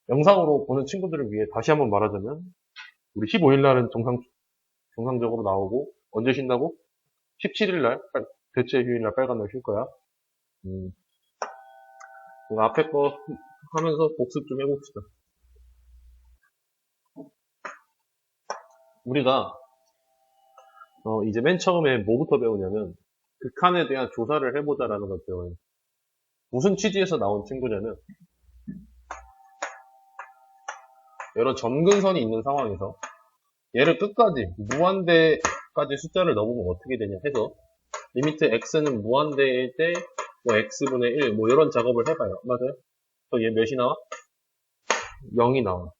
영상으로 보는 친구들을 위해 다시 한번 말하자면, 우리 15일 날은 정상적으로 나오고, 언제 쉰다고? 17일 날, 대체 휴일 날 빨간 날 쉴 거야. 앞에 거 하면서 복습 좀 해봅시다. 우리가, 이제 맨 처음에 뭐부터 배우냐면, 극한에 대한 조사를 해보자라는 걸 배워요. 무슨 취지에서 나온 친구냐면, 여러 점근선이 있는 상황에서, 얘를 끝까지, 무한대까지 숫자를 넣으면 어떻게 되냐 해서, 리미트 x는 무한대일 때, 뭐 x분의 1, 뭐 이런 작업을 해봐요. 맞아요? 얘 몇이 나와? 0이 나와.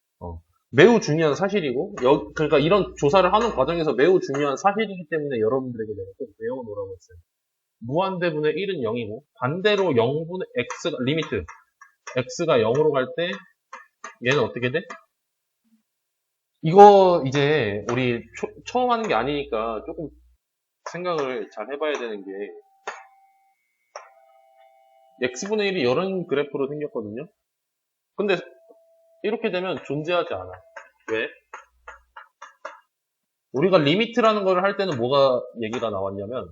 매우 중요한 사실이고, 그러니까 이런 조사를 하는 과정에서 매우 중요한 사실이기 때문에 여러분들에게 내가 꼭 외워놓으라고 했어요. 무한대분의 1은 0이고, 반대로 0분의 x가, 리미트, x가 0으로 갈 때, 얘는 어떻게 돼? 이거 이제 우리 처음 하는 게 아니니까 조금 생각을 잘 해봐야 되는 게, x분의 1이 이런 그래프로 생겼거든요. 근데 이렇게 되면 존재하지 않아. 왜? 우리가 리미트라는 걸 할 때는 뭐가 얘기가 나왔냐면,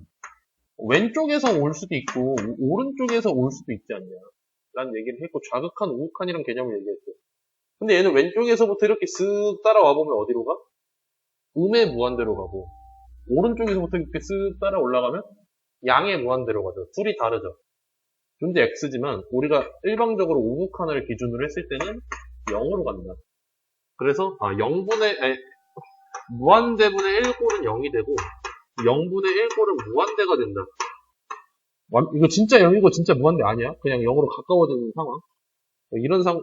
왼쪽에서 올 수도 있고 오른쪽에서 올 수도 있지 않냐 라는 얘기를 했고, 좌극한 우극한이란 개념을 얘기했어요. 근데 얘는 왼쪽에서부터 이렇게 쓱 따라와 보면 어디로 가? 음의 무한대로 가고, 오른쪽에서부터 이렇게 쓱 따라 올라가면 양의 무한대로 가죠. 둘이 다르죠. 근데 x지만 우리가 일방적으로 우극한을 기준으로 했을 때는 0으로 간다. 그래서 무한대분의 1꼴은 0이 되고 0분의 1꼴은 무한대가 된다. 이거 진짜 0이고 진짜 무한대 아니야? 그냥 0으로 가까워지는 상황.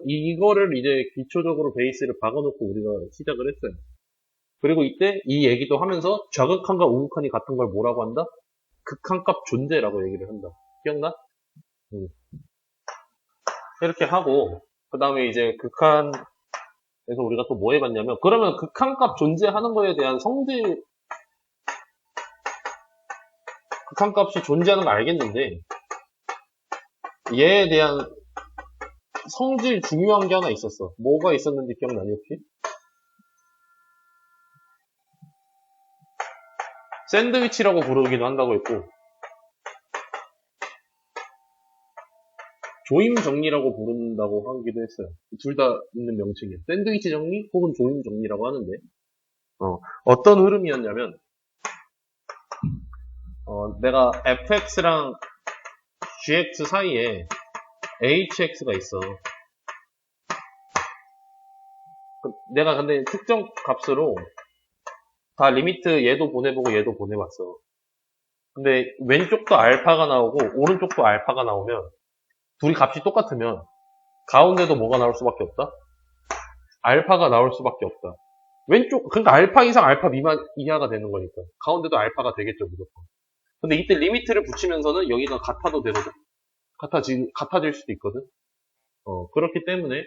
이거를 이제 기초적으로 베이스를 박아놓고 우리가 시작을 했어요. 그리고 이때 이 얘기도 하면서 좌극한과 우극한이 같은 걸 뭐라고 한다? 극한값 존재라고 얘기를 한다. 기억나? 이렇게 하고, 그 다음에 이제 극한에서 우리가 또 뭐 해봤냐면, 그러면 극한값 존재하는 거에 대한 극한값이 존재하는 거 알겠는데, 얘에 대한 성질 중요한 게 하나 있었어. 뭐가 있었는지 기억나니 혹시? 샌드위치라고 부르기도 한다고 했고, 조임 정리라고 부른다고 하기도 했어요. 둘 다 있는 명칭이에요. 샌드위치 정리 혹은 조임 정리라고 하는데, 어떤 흐름이었냐면, 내가 fx랑 gx 사이에 hx가 있어. 내가 근데 특정 값으로 다 리미트 얘도 보내보고 얘도 보내봤어. 근데 왼쪽도 알파가 나오고 오른쪽도 알파가 나오면 둘이 값이 똑같으면 가운데도 뭐가 나올 수밖에 없다? 알파가 나올 수밖에 없다. 그러니까 알파 이상 알파 미만 이하가 되는 거니까 가운데도 알파가 되겠죠, 무조건. 근데 이때 리미트를 붙이면서는 여기가 같아도 되거든. 같아질 수도 있거든. 그렇기 때문에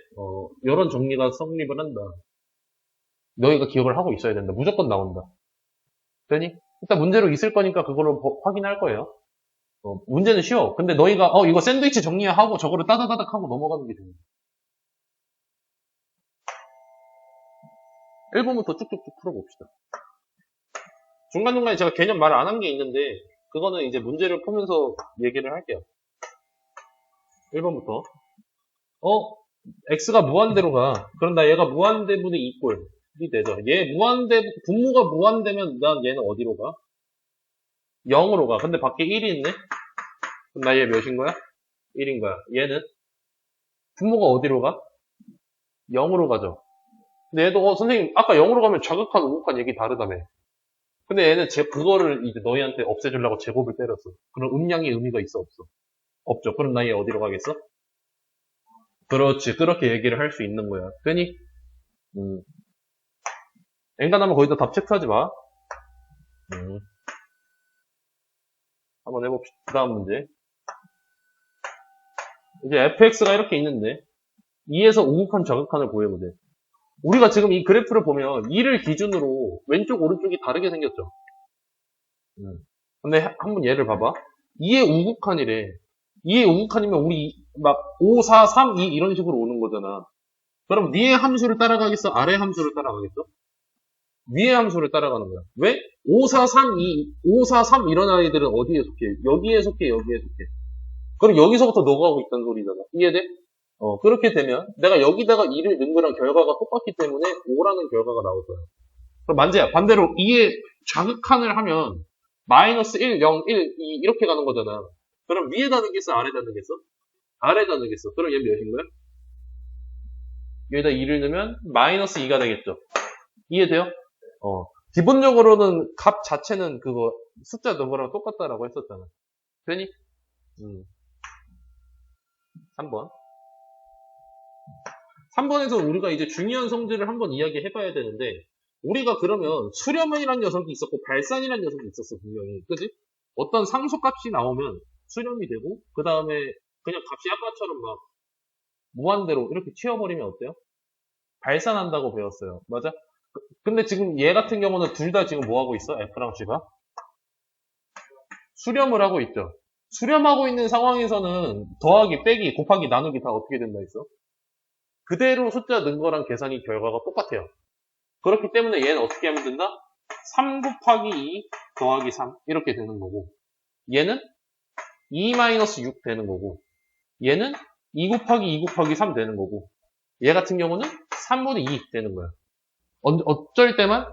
이런 정리가 성립을 한다. 너희가 기억을 하고 있어야 된다. 무조건 나온다. 되니? 일단 문제로 있을 거니까 그걸로 확인할 거예요. 문제는 쉬워. 근데 너희가 이거 샌드위치 정리야 하고 저거를 따다다닥 하고 넘어가는 게 됩니다. 1번부터 쭉쭉쭉 풀어봅시다. 중간중간에 제가 개념 말 안 한 게 있는데 그거는 이제 문제를 풀면서 얘기를 할게요. 1번부터 x가 무한대로 가. 그럼 얘가 무한대분의 2꼴이 되죠. 분모가 무한대면 난 얘는 어디로 가? 0으로 가. 근데 밖에 1이 있네? 그럼 얘 몇인 거야? 1인 거야. 얘는? 분모가 어디로 가? 0으로 가죠. 근데 얘도 선생님 아까 0으로 가면 좌극한 우극한 얘기 다르다며. 근데 얘는 그거를 이제 너희한테 없애주려고 제곱을 때렸어. 그럼 음량의 의미가 있어 없어? 없죠. 그럼 얘 어디로 가겠어? 그렇지. 그렇게 얘기를 할 수 있는 거야. 되니? 엔간하면 거기다 답 체크하지 마. 한번 해봅시다. 그 다음 문제. 이제 fx가 이렇게 있는데 2에서 우극한 좌극한을 구해보자. 우리가 지금 이 그래프를 보면 2를 기준으로 왼쪽 오른쪽이 다르게 생겼죠. 근데 한번 얘를 봐봐. 2의 우극한이래. 2의 우극한이면 우리 막 5, 4, 3, 2 이런 식으로 오는 거잖아. 그럼 위의 함수를 따라가겠어? 아래 함수를 따라가겠어? 위의 함수를 따라가는 거야. 왜? 5, 4, 3, 2, 5, 4, 3 이런 아이들은 어디에 속해? 여기에 속해, 여기에 속해. 그럼 여기서부터 녹아오고 있다는 소리잖아. 이해돼? 그렇게 되면 내가 여기다가 2를 넣은 거랑 결과가 똑같기 때문에 5라는 결과가 나올 거야. 그럼 만재야, 반대로 2에 자극한을 하면 마이너스 1, 0, 1, 2 이렇게 가는 거잖아. 그럼 위에다 넣겠어? 아래다 넣겠어? 아래다 넣겠어. 그럼 얘 몇인 거야? 여기다 2를 넣으면 마이너스 2가 되겠죠. 이해돼요? 기본적으로는 값 자체는 그거 숫자 넣은 거랑 똑같다라고 했었잖아. 되니? 3번. 3번에서 우리가 이제 중요한 성질을 한번 이야기해봐야 되는데, 우리가 그러면 수렴이라는 녀석이 있었고 발산이라는 녀석이 있었어, 분명히. 그지? 어떤 상수값이 나오면 수렴이 되고, 그 다음에 그냥 값이 아까처럼 막 무한대로 이렇게 튀어버리면 어때요? 발산한다고 배웠어요. 맞아? 근데 지금 얘 같은 경우는 둘 다 지금 뭐 하고 있어? F랑 G가? 수렴을 하고 있죠. 수렴하고 있는 상황에서는 더하기, 빼기, 곱하기, 나누기 다 어떻게 된다 했어? 그대로 숫자 넣은 거랑 계산이 결과가 똑같아요. 그렇기 때문에 얘는 어떻게 하면 된다? 3 곱하기 2 더하기 3 이렇게 되는 거고, 얘는 2-6 되는 거고, 얘는 2 곱하기 2 곱하기 3 되는 거고, 얘 같은 경우는 3분의 2 되는 거야. 어쩔 때만?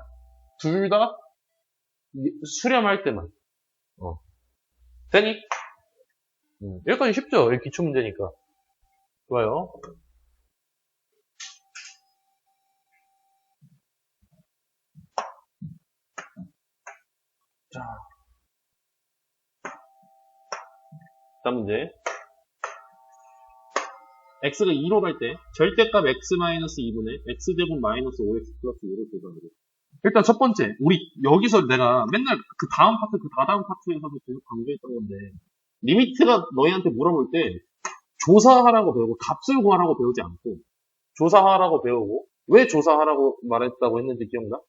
둘 다 수렴할 때만. 되니? 여기까지 쉽죠? 여기 기출문제니까. 좋아요. 자. 다음 문제. x가 2로 갈 때 절대값 x-2분의 x제곱 마이너스 5x 플러스 5를 계산하래. 일단 첫 번째, 우리 여기서 내가 맨날 그 다음 파트, 그 다다음 파트에서도 계속 강조했던 건데, 리미트가 너희한테 물어볼 때 조사하라고 배우고 값을 구하라고 배우지 않고 조사하라고 배우고, 왜 조사하라고 말했다고 했는지 기억나?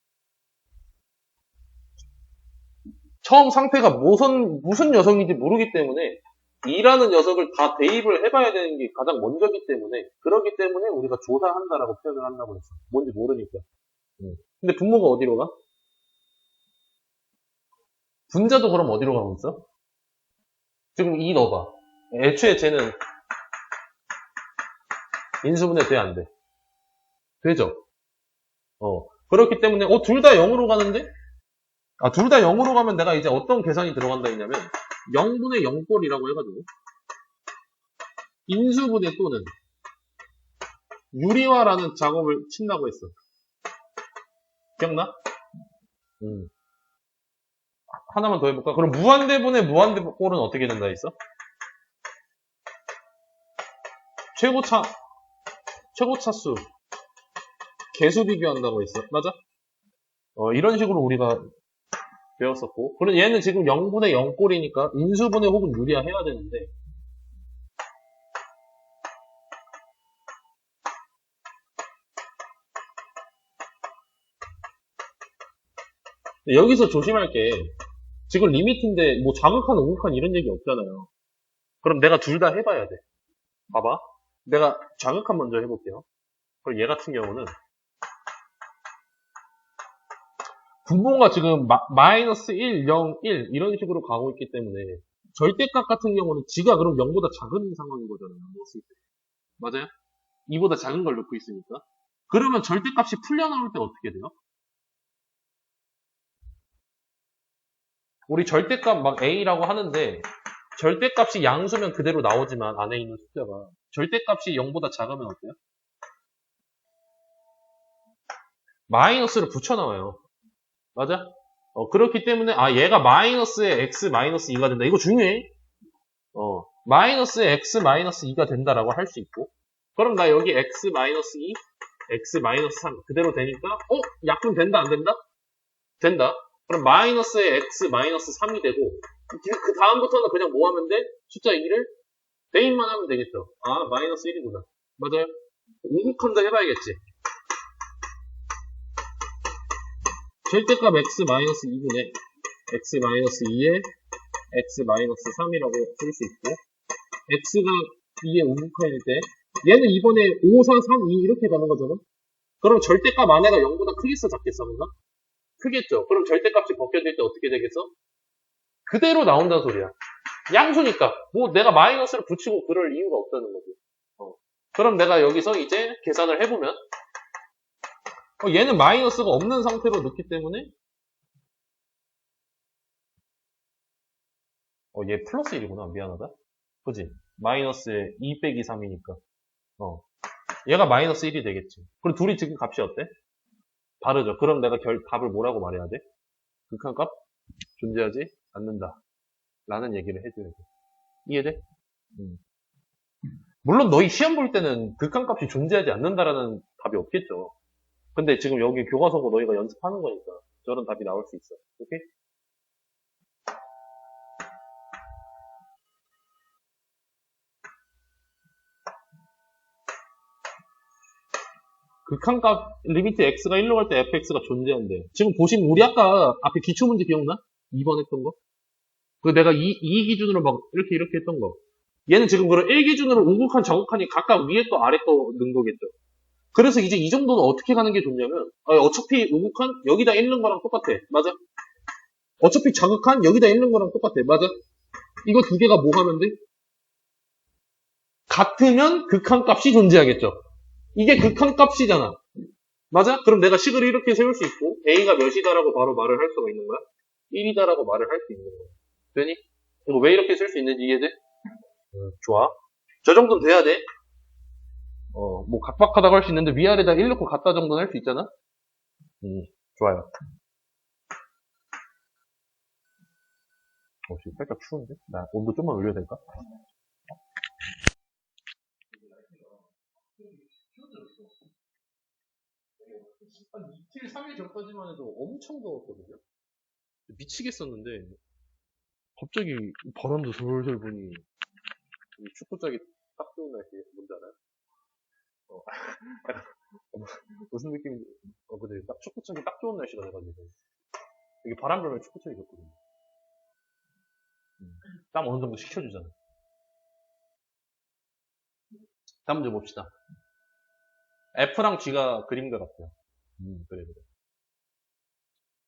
처음 상태가 무슨 녀석인지 모르기 때문에 2라는 녀석을 다 대입을 해봐야 되는 게 가장 먼저기 때문에, 그렇기 때문에 우리가 조사한다라고 표현을 한다고 했어. 뭔지 모르니까. 근데 분모가 어디로 가? 분자도 그럼 어디로 가고 있어? 지금 2 넣어봐. 애초에 쟤는 인수분해 돼, 안 돼? 되죠? 그렇기 때문에, 둘 다 0으로 가는데? 둘 다 0으로 가면 내가 이제 어떤 계산이 들어간다 했냐면, 0분의 0꼴이라고 해가지고, 인수분해 또는 유리화라는 작업을 친다고 했어. 기억나? 하나만 더 해볼까? 그럼 무한대분의 무한대꼴은 어떻게 된다 했어? 최고차수 개수 비교한다고 했어. 맞아? 이런 식으로 우리가 배웠었고, 그럼 얘는 지금 0분의 0꼴이니까 인수분해 혹은 유리화 해야 되는데, 여기서 조심할 게, 지금 리미트인데 뭐 자극한 우극한 이런 얘기 없잖아요. 그럼 내가 둘 다 해봐야 돼. 봐봐. 내가 자극한 먼저 해볼게요. 그럼 얘 같은 경우는 분모가 지금 마이너스 1, 0, 1 이런 식으로 가고 있기 때문에 절대값 같은 경우는 지가 그럼 0보다 작은 상황인 거잖아요. 넣었을 때. 맞아요? 2보다 작은 걸 넣고 있으니까. 그러면 절대값이 풀려 나올 때 어떻게 돼요? 우리 절대값 막 A라고 하는데, 절대값이 양수면 그대로 나오지만 안에 있는 숫자가 절대값이 0보다 작으면 어때요? 마이너스를 붙여 나와요. 맞아? 그렇기 때문에 얘가 마이너스에 x 마이너스 2가 된다. 이거 중요해. 마이너스에 x 마이너스 2가 된다라고 할 수 있고, 그럼 나 여기 x 마이너스 2, x 마이너스 3 그대로 되니까 약분 된다 안 된다? 된다. 그럼 마이너스에 x 마이너스 3이 되고, 그 다음부터는 그냥 뭐 하면 돼? 숫자 2를 대입만 하면 되겠죠. 마이너스 1이구나. 맞아요? 우극한다 해봐야겠지. 절대값 x 마이너스 2분의 x 마이너스 2에 x 마이너스 3이라고 쓸 수 있고, x가 2에 우극한일 때 얘는 이번에 5, 4, 3, 2 이렇게 가는 거잖아. 그럼 절대값 안에가 0보다 크겠어, 작겠어, 뭔가? 크겠죠. 그럼 절대값이 벗겨질 때 어떻게 되겠어? 그대로 나온다는 소리야. 양수니까. 뭐 내가 마이너스를 붙이고 그럴 이유가 없다는 거지. 그럼 내가 여기서 이제 계산을 해보면 얘는 마이너스가 없는 상태로 넣기 때문에 얘 플러스 1이구나. 미안하다. 그지? 마이너스에 2 빼기 3이니까 얘가 마이너스 1이 되겠지. 그럼 둘이 지금 값이 어때? 다르죠. 그럼 내가 답을 뭐라고 말해야 돼? 극한값 존재하지 않는다 라는 얘기를 해줘야 돼. 이해돼? 물론 너희 시험 볼 때는 극한값이 존재하지 않는다라는 답이 없겠죠. 근데 지금 여기 교과서고 너희가 연습하는 거니까 저런 답이 나올 수 있어. 오케이? 극한값 리미트 x가 1로 갈 때 fx가 존재한대. 지금 보시면 우리 아까 앞에 기초문제 기억나? 2번 했던 거? 그 내가 2 기준으로 막 이렇게 했던 거. 얘는 지금 그럼 1 기준으로 우극한 정극한이 각각 위에 거 아래 거 넣은 거겠죠. 그래서 이제 이 정도는 어떻게 가는 게 좋냐면 어차피 우극한 여기다 읽는 거랑 똑같아. 맞아? 어차피 자극한 여기다 읽는 거랑 똑같아. 맞아? 이거 두 개가 뭐 하면 돼? 같으면 극한값이 존재하겠죠. 이게 극한값이잖아. 맞아? 그럼 내가 식을 이렇게 세울 수 있고 a가 몇이다라고 바로 말을 할 수가 있는 거야? 1이다라고 말을 할 수 있는 거야. 되니? 이거 왜 이렇게 쓸 수 있는지 이해돼? 좋아. 저 정도는 돼야 돼. 뭐 각박하다고 할 수 있는데 위아래다 1 넣고 같다 정도는 할 수 있잖아? 좋아요. 지금 살짝 추운데? 나 온도 좀만 올려야 될까? 한 이틀, 3일 전까지만 해도 엄청 더웠거든요? 미치겠었는데 갑자기 바람도 솔솔 부니 축구 짜기 딱 좋은 날씨 뭔지 알아요? 무슨 느낌인지 근데 딱 축구 짜기 딱 좋은 날씨가 돼가지고 이게 바람 불면 축구 짜기 좋거든요. 땀 어느 정도 식혀주잖아. 다음 문제 봅시다. F랑 G가 그림과 같아요. 그래.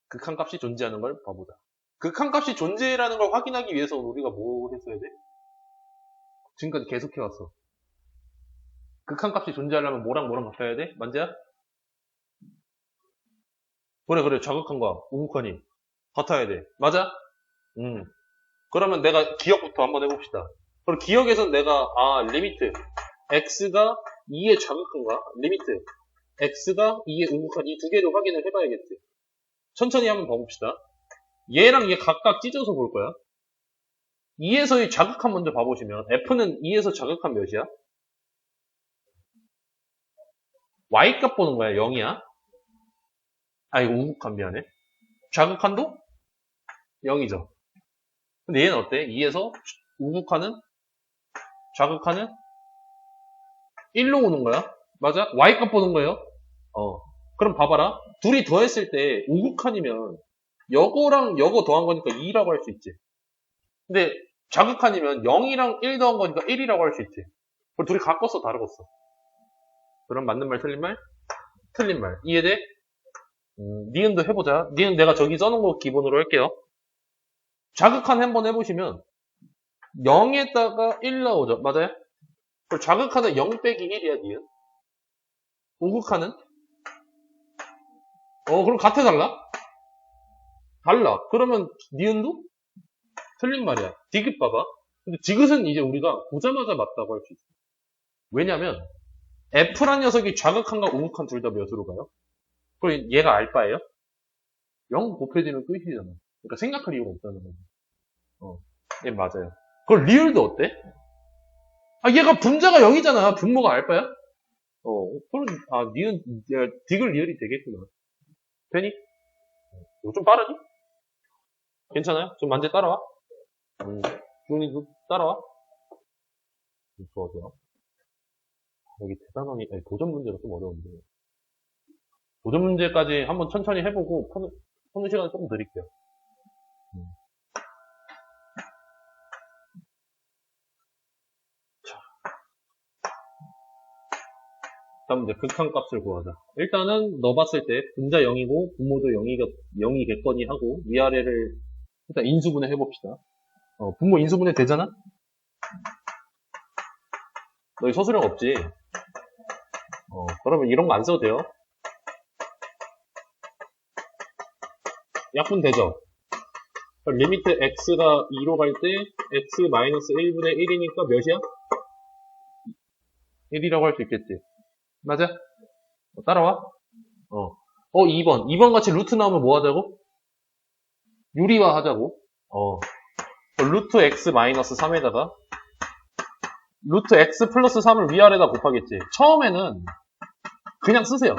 극한값이 존재하는 걸 봐보자. 극한값이 존재라는 걸 확인하기 위해서 우리가 뭐 했어야 돼? 지금까지 계속 해왔어. 극한값이 존재하려면 뭐랑 같아야 돼? 만재야? 그래. 자극한과 우극한이 같아야 돼. 맞아? 그러면 내가 기억부터 한번 해봅시다. 그럼 기억에선 내가 리미트 x가 2의 자극한과 리미트 x가 2의 우극한 이 두 개를 확인을 해봐야겠지. 천천히 한번 봐봅시다. 얘랑 얘 각각 찢어서 볼 거야. 2에서의 자극한 먼저 봐보시면 f는 2에서 자극한 몇이야? y값 보는 거야. 0이야? 이거 우극한 미안해. 자극한도 0이죠. 근데 얘는 어때? 2에서 우극한은 자극한은 1로 오는 거야. 맞아? y값 보는 거예요. 그럼 봐봐라. 둘이 더했을 때 우극한이면 여거랑 여거 더한 거니까 2라고 할 수 있지. 근데 자극한이면 0이랑 1 더한 거니까 1이라고 할 수 있지. 그럼 둘이 가꿨어, 다르겠어. 그럼 맞는 말, 틀린 말? 틀린 말. 이해돼? 니은도 해보자. 니은 내가 저기 써놓은 거 기본으로 할게요. 자극한 한번 해보시면 0에다가 1 나오죠. 맞아요? 그럼 자극한은 0 빼기 1이야, 니은. 우극한은? 그럼 같아, 달라? 달라. 그러면 니은도? 틀린 말이야. 디귿 봐봐. 근데 디귿은 이제 우리가 보자마자 맞다고 할 수 있어. 왜냐면 F란 녀석이 자극한과 우극한 둘 다 몇으로 가요? 그럼 얘가 알바예요? 0 곱해지면 끝이잖아. 그러니까 생각할 이유가 없다는 거지. 얘 맞아요. 그럼 리을도 어때? 얘가 분자가 0이잖아. 분모가 알바야? 그럼 니은 디귿 리을이 되겠구나. 되니? 이거 좀 빠르니? 괜찮아요? 좀 만재 따라와. 주은이도 따라와. 좋아. 여기 대단하니, 도전 문제가 좀 어려운데. 도전 문제까지 한번 천천히 해보고 푸는 시간을 조금 드릴게요. 자. 다음 문제 극한값을 구하자. 일단은 너 봤을 때 분자 0이고 분모도 0이겠거니 하고 위아래를 일단 인수분해 해봅시다. 분모 인수분해 되잖아? 너희 소수령 없지? 그러면 이런 거 안 써도 돼요. 약분 되죠? 그럼 리미트 x가 2로 갈 때 x 마이너스 1분의 1이니까 몇이야? 1이라고 할 수 있겠지. 맞아? 따라와. 2번. 2번 같이 루트 나오면 뭐 하자고? 유리화 하자고. 루트 x 마이너스 3에다가 루트 x 플러스 3을 위아래다 곱하겠지. 처음에는 그냥 쓰세요.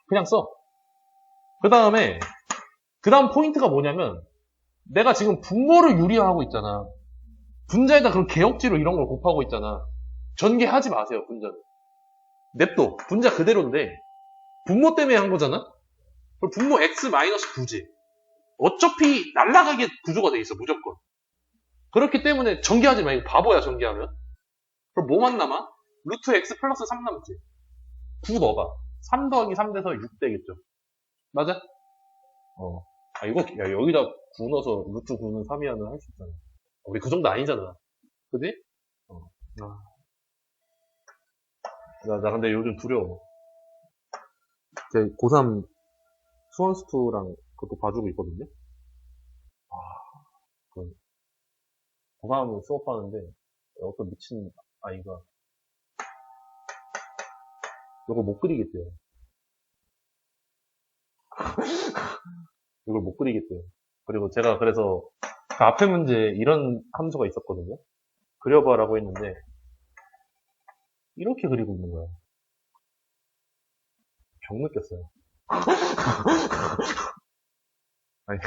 그냥 써. 그 다음 포인트가 뭐냐면 내가 지금 분모를 유리화하고 있잖아. 분자에다 그런 개혁지로 이런 걸 곱하고 있잖아. 전개하지 마세요, 분자는. 냅둬. 분자 그대로인데 분모 때문에 한 거잖아? 그럼 분모 x 마이너스 9지. 어차피 날라가게 구조가 돼 있어, 무조건. 그렇기 때문에 전개하지 마. 이거 바보야, 전개하면. 그럼 뭐만 남아? 루트 x 플러스 3 남지. 9 넣어봐. 3 더하기 3 돼서 6 되겠죠. 맞아? 여기다 9 넣어서 루트 9는 3이야는 할 수 있잖아. 우리 그 정도 아니잖아. 그지? 나 근데 요즘 두려워. 제 고3 수원스투랑 그것도 봐주고 있거든요. 고3 수업하는데 어떤 미친 아이가 이걸 못 그리겠대요. 이걸 못 그리겠대요. 그리고 제가 그래서 그 앞에 문제에 이런 함수가 있었거든요. 그려봐라고 했는데 이렇게 그리고 있는 거야. 병 느꼈어요. 아니,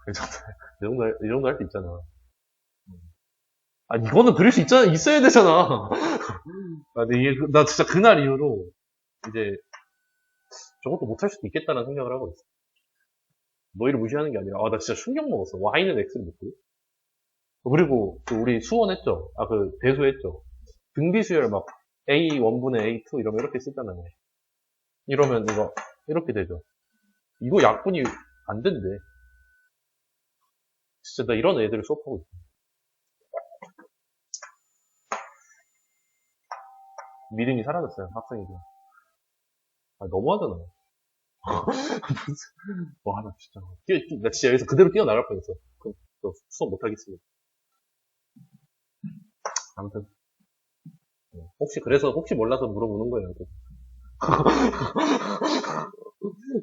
이 정도 할 수 있잖아. 이거는 그릴 수 있어야 되잖아. 근데 나 진짜 그날 이후로 이제 저것도 못할 수도 있겠다는 생각을 하고 있어. 너희를 무시하는 게 아니라, 나 진짜 충격 먹었어. y는 x를 못 그려? 그리고 우리 수원했죠? 배수했죠? 등비수열 막 a1분의 a2 이러면 이렇게 쓰잖아요. 이러면 이거 이렇게 되죠. 이거 약분이 안 된대. 진짜 나 이런 애들을 수업하고 있어. 믿음이 사라졌어요, 학생이들. 너무하잖아. 나 진짜 여기서 그대로 뛰어나갈 뻔했어. 수업 못하겠습니다. 아무튼. 혹시 몰라서 물어보는 거예요.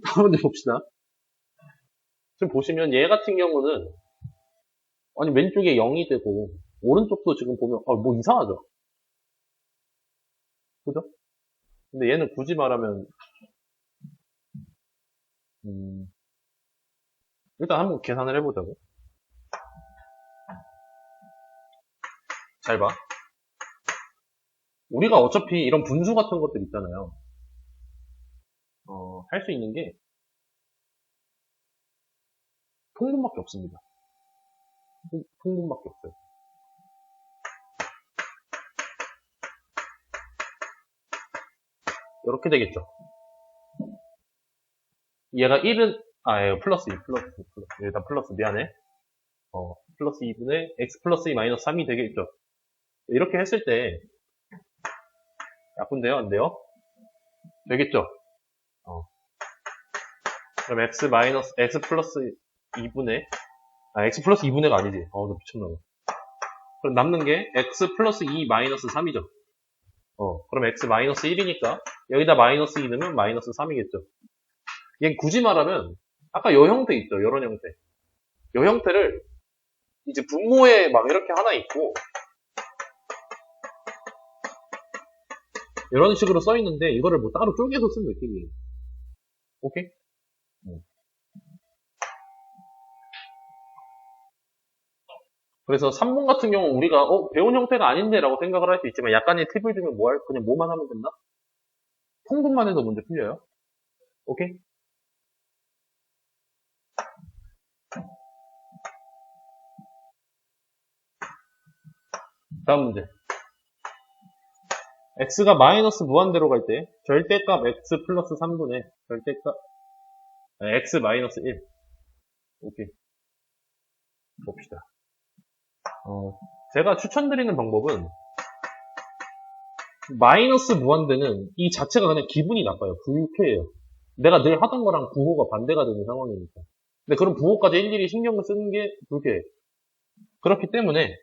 다음 문제 봅시다. 지금 보시면 얘 같은 경우는 왼쪽에 0이 되고 오른쪽도 지금 보면 뭐 이상하죠? 그죠? 근데 얘는 굳이 말하면 일단 한번 계산을 해보자고. 잘 봐. 우리가 어차피 이런 분수 같은 것들 있잖아요. 할 수 있는 게 통분밖에 없습니다. 통분밖에 없어요. 이렇게 되겠죠. 얘가 1은 플러스 2, 여기다 플러스 미안해. 플러스 2분의 x 플러스 2 마이너스 3이 되겠죠. 이렇게 했을 때 약분돼요? 안 돼요? 되겠죠? 그럼 x 플러스 2분의 x 플러스 2분의가 아니지. 나 미쳤나봐. 그럼 남는 게 x 플러스 2 마이너스 3이죠. 그럼 x 마이너스 1이니까 여기다 마이너스 2 넣으면 마이너스 3이겠죠. 얘 굳이 말하면 아까 요 형태 있죠. 이런 형태. 요 형태를 이제 분모에 막 이렇게 하나 있고 이런 식으로 써 있는데 이거를 뭐 따로 쪼개서 쓴 느낌이에요. 오케이? 그래서 3번 같은 경우 우리가 배운 형태가 아닌데 라고 생각을 할 수 있지만 약간의 팁을 주면 그냥 뭐만 하면 된다? 통분만 해서 문제 풀려요. 오케이? 다음 문제. x가 마이너스 무한대로 갈 때 절대값 x 플러스 3분의 절대값 x 마이너스 1. 오케이. 봅시다. 제가 추천드리는 방법은 마이너스 무한대는 이 자체가 그냥 기분이 나빠요. 불쾌해요. 내가 늘 하던 거랑 부호가 반대가 되는 상황이니까. 근데 그런 부호까지 일일이 신경을 쓰는 게 불쾌해. 그렇기 때문에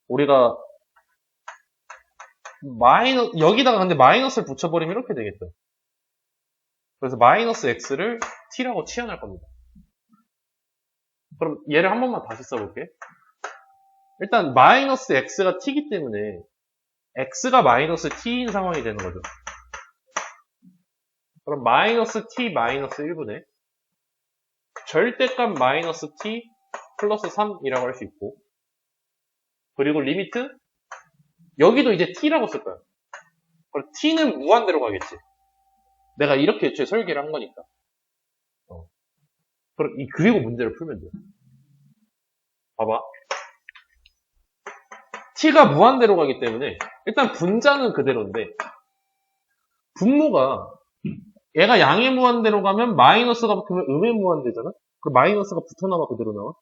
우리가 여기다가 근데 마이너스를 붙여버리면 이렇게 되겠다. 그래서 마이너스 x를 t라고 치환할 겁니다. 그럼 얘를 한 번만 다시 써볼게. 일단 마이너스 x가 t이기 때문에 x가 마이너스 t인 상황이 되는 거죠. 그럼 마이너스 t 마이너스 1분의 절대값 마이너스 t 플러스 3이라고 할 수 있고, 그리고 리미트 여기도 이제 t라고 쓸 거야. 그럼 t는 무한대로 가겠지. 내가 이렇게 애초에 설계를 한 거니까. 그리고 문제를 풀면 돼. 봐봐. t가 무한대로 가기 때문에 일단 분자는 그대로인데 분모가 얘가 양의 무한대로 가면 마이너스가 붙으면 음의 무한대잖아? 그 마이너스가 붙어나와 그대로 나와?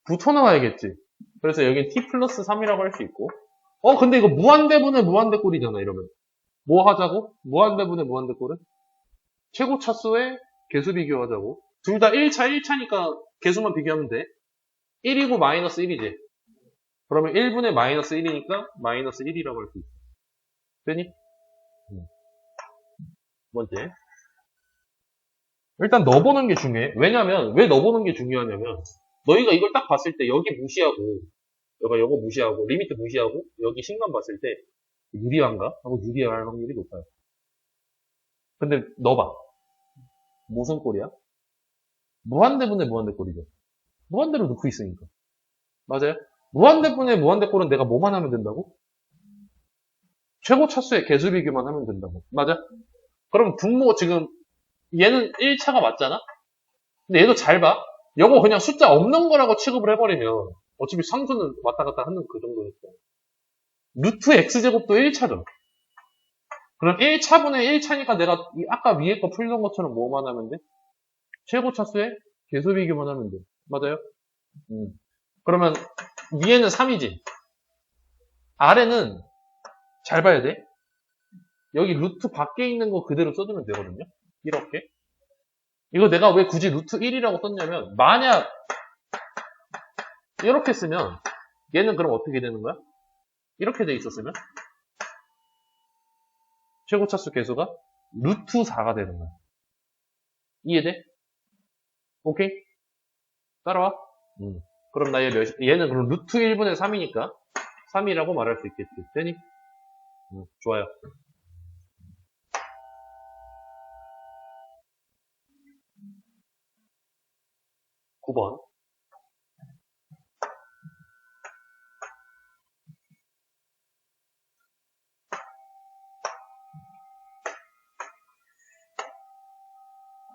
붙어나와야겠지. 그래서 여기 t 플러스 3이라고 할 수 있고, 근데 이거 무한대분의 무한대꼴이잖아, 이러면. 뭐 하자고? 무한대분의 무한대꼴은? 최고 차수의 개수 비교하자고. 둘 다 1차, 1차니까 개수만 비교하면 돼. 1이고 마이너스 1이지. 그러면 1분의 마이너스 1이니까 마이너스 1이라고 할 수 있어. 되니? 번째. 일단 넣어보는 게 중요해. 왜냐면, 왜 넣어보는 게 중요하냐면, 너희가 이걸 딱 봤을 때 여기 무시하고, 요거 무시하고, 리미트 무시하고, 여기 신간 봤을 때, 유리한가? 하고 유리할 확률이 높아요. 근데 넣어봐. 무슨 꼴이야? 무한대분의 무한대꼴이죠. 무한대로 넣고 있으니까. 맞아요? 무한대분의 무한대꼴은 내가 뭐만 하면 된다고? 최고 차수의 개수 비교만 하면 된다고. 맞아? 그럼 분모 지금 얘는 1차가 맞잖아? 근데 얘도 잘 봐. 요거 그냥 숫자 없는 거라고 취급을 해버리면 어차피 상수는 왔다 갔다 하는 그 정도니까. 루트 x제곱도 1차죠. 그럼 1차분의 1차니까 내가 아까 위에 거 풀던 것처럼 뭐만 하면 돼? 최고 차수의 개수 비교만 하면 돼. 맞아요? 그러면 위에는 3이지. 아래는 잘 봐야 돼. 여기 루트 밖에 있는 거 그대로 써주면 되거든요. 이렇게. 이거 내가 왜 굳이 루트 1이라고 썼냐면, 만약 이렇게 쓰면 얘는 그럼 어떻게 되는 거야? 이렇게 돼 있었으면 최고차수 개수가 루트 4가 되는 거야. 이해돼? 오케이? 따라와. 그럼 나 얘는 그럼 루트 1분의 3이니까 3이라고 말할 수 있겠지. 되니? 좋아요. 9번.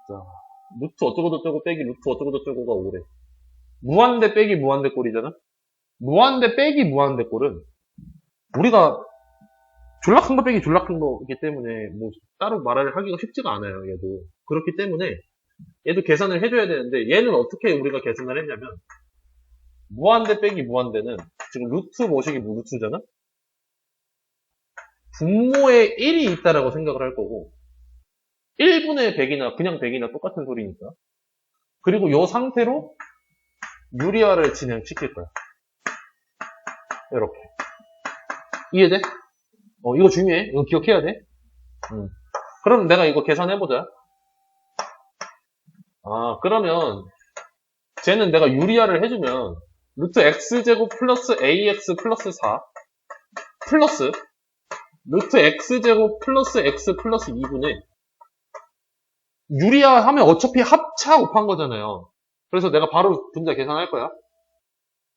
자, 루트 어쩌고저쩌고 빼기 루트 어쩌고저쩌고가 5래. 무한대 빼기 무한대 꼴이잖아? 무한대 빼기 무한대 꼴은 우리가 졸라 큰 거 빼기 졸라 큰 거이기 때문에 뭐 따로 말을 하기가 쉽지가 않아요, 얘도. 그렇기 때문에 얘도 계산을 해줘야 되는데 얘는 어떻게 우리가 계산을 했냐면 무한대 빼기 무한대는 지금 루트 모식이 루트잖아? 분모에 1이 있다라고 생각을 할 거고 1분의 100이나 그냥 100이나 똑같은 소리니까 그리고 이 상태로 유리화를 진행시킬 거야. 이렇게. 이해돼? 이거 중요해. 이거 기억해야 돼. 그럼 내가 이거 계산해보자. 그러면 쟤는 내가 유리화를 해주면 루트 x제곱 플러스 ax 플러스 4 플러스 루트 x제곱 플러스 x 플러스 2분의 유리화 하면 어차피 합차 곱한 거잖아요. 그래서 내가 바로 분자 계산할 거야.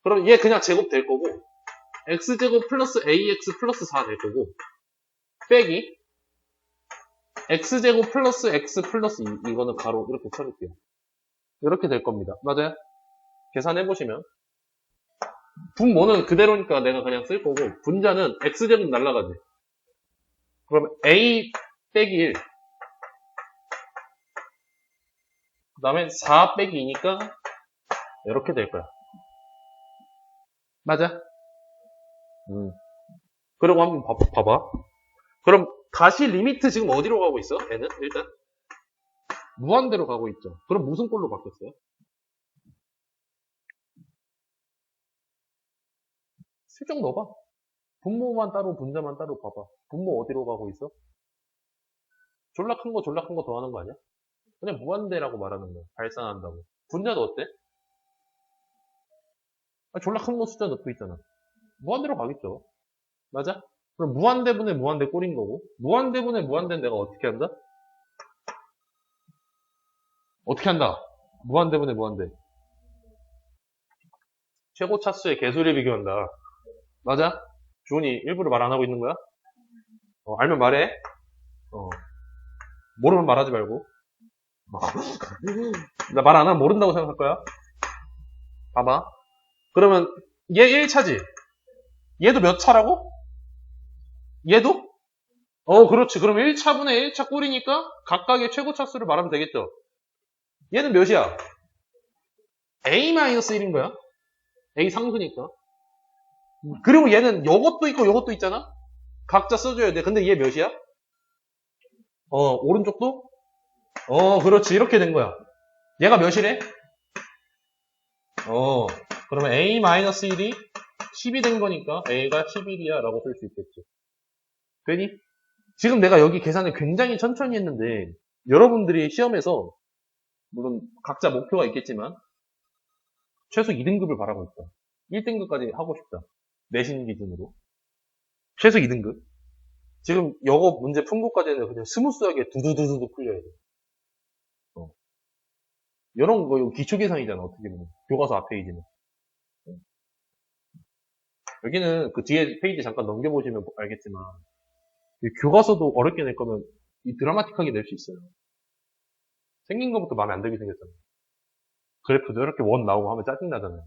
그럼 얘 그냥 제곱 될 거고 x제곱 플러스 ax 플러스 4 될 거고 빼기 x제곱 플러스 x 플러스 2 이거는 바로 이렇게 쳐줄게요. 이렇게 될 겁니다. 맞아요? 계산해보시면 분모는 그대로니까 내가 그냥 쓸 거고, 분자는 x제곱 날라가지. 그러면 a 빼기 1. 그 다음에 4 빼기 2니까 이렇게 될 거야. 맞아? 그리고 한번 봐봐. 그럼 다시 리미트 지금 어디로 가고 있어? 얘는 일단 무한대로 가고 있죠. 그럼 무슨 꼴로 바뀌었어요? 슬쩍 넣어봐. 분모만 따로 분자만 따로 봐봐. 분모 어디로 가고 있어? 졸라 큰 거 더하는 거 아니야? 그냥 무한대라고 말하는 거야. 발산한다고. 분자도 어때? 졸라 큰 거 숫자 넣고 있잖아. 무한대로 가겠죠. 맞아? 그럼 무한대분의 무한대 꼴인 거고, 무한대분의 무한대는 내가 어떻게 한다? 어떻게 한다? 무한대분의 무한대. 최고 차수의 개수를 비교한다. 맞아? 주원이 일부러 말 안 하고 있는 거야? 알면 말해. 모르면 말하지 말고. 나 말 안 하면 모른다고 생각할 거야. 봐봐. 그러면 얘 1차지? 얘도 몇 차라고? 얘도? 그렇지. 그럼 1차분의 1차 꼴이니까 각각의 최고 차수를 말하면 되겠죠. 얘는 몇이야? A-1인 거야. A 상수니까. 그리고 얘는 요것도 있고 요것도 있잖아? 각자 써줘야 돼. 근데 얘 몇이야? 오른쪽도? 그렇지. 이렇게 된 거야. 얘가 몇이래? 그러면 A-1이 10이 된 거니까 A가 11이야 라고 쓸 수 있겠지. 되니? 지금 내가 여기 계산을 굉장히 천천히 했는데 여러분들이 시험에서 물론 각자 목표가 있겠지만 최소 2등급을 바라고 있다. 1등급까지 하고 싶다. 내신 기준으로. 최소 2등급. 지금 영어 문제 품고까지는 그냥 스무스하게 두두두두 풀려야 돼. 이런 거 기초 계산이잖아. 어떻게 보면. 교과서 앞 페이지는. 여기는 그 뒤에 페이지 잠깐 넘겨보시면 알겠지만 교과서도 어렵게 낼 거면 이 드라마틱하게 낼 수 있어요. 생긴 것부터 마음에 안 들게 생겼잖아요. 그래프도 이렇게 원 나오고 하면 짜증나잖아요.